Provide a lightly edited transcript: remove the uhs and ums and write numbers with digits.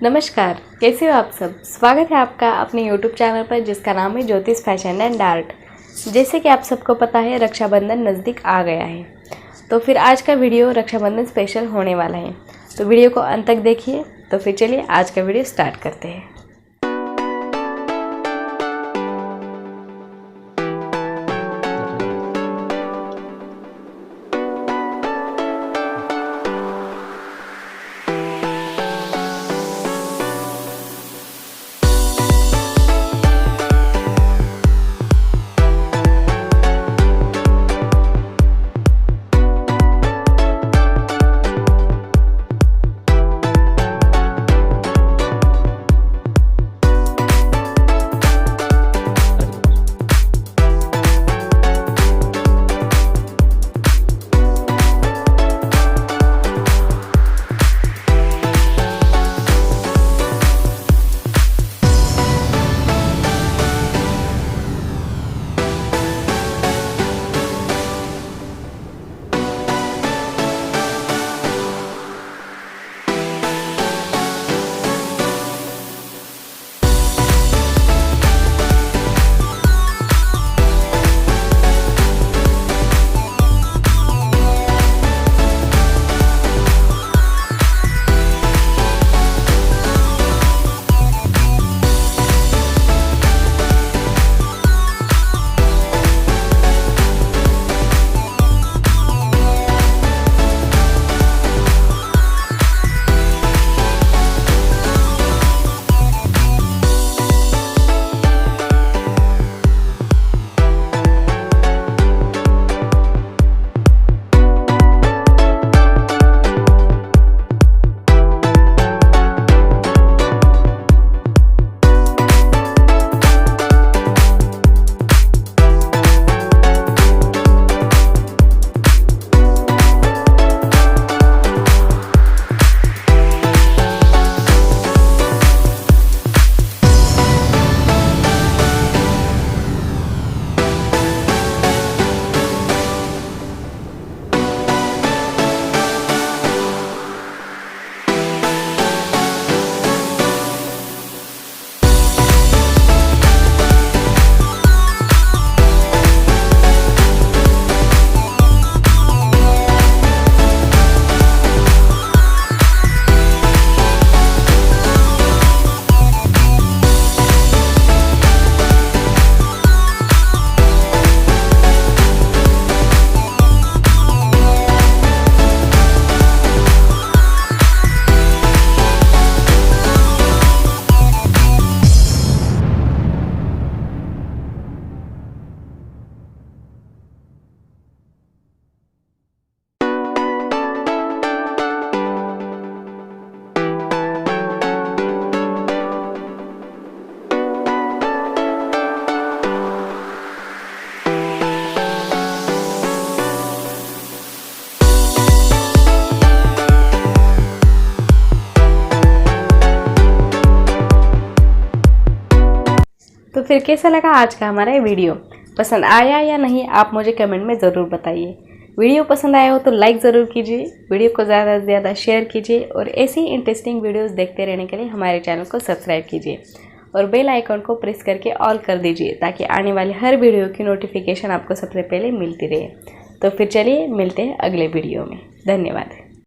नमस्कार, कैसे हो आप सब। स्वागत है आपका अपने YouTube चैनल पर जिसका नाम है ज्योतिष फैशन एंड आर्ट। जैसे कि आप सबको पता है रक्षाबंधन नज़दीक आ गया है, तो फिर आज का वीडियो रक्षाबंधन स्पेशल होने वाला है। तो वीडियो को अंत तक देखिए। तो फिर चलिए आज का वीडियो स्टार्ट करते हैं। तो फिर कैसा लगा आज का हमारा ये वीडियो। पसंद आया या नहीं आप मुझे कमेंट में ज़रूर बताइए। वीडियो पसंद आया हो तो लाइक ज़रूर कीजिए, वीडियो को ज़्यादा से ज़्यादा शेयर कीजिए और ऐसी इंटरेस्टिंग वीडियोस देखते रहने के लिए हमारे चैनल को सब्सक्राइब कीजिए और बेल आइकन को प्रेस करके ऑल कर दीजिए ताकि आने वाली हर वीडियो की नोटिफिकेशन आपको सबसे पहले मिलती रहे। तो फिर चलिए मिलते हैं अगले वीडियो में। धन्यवाद।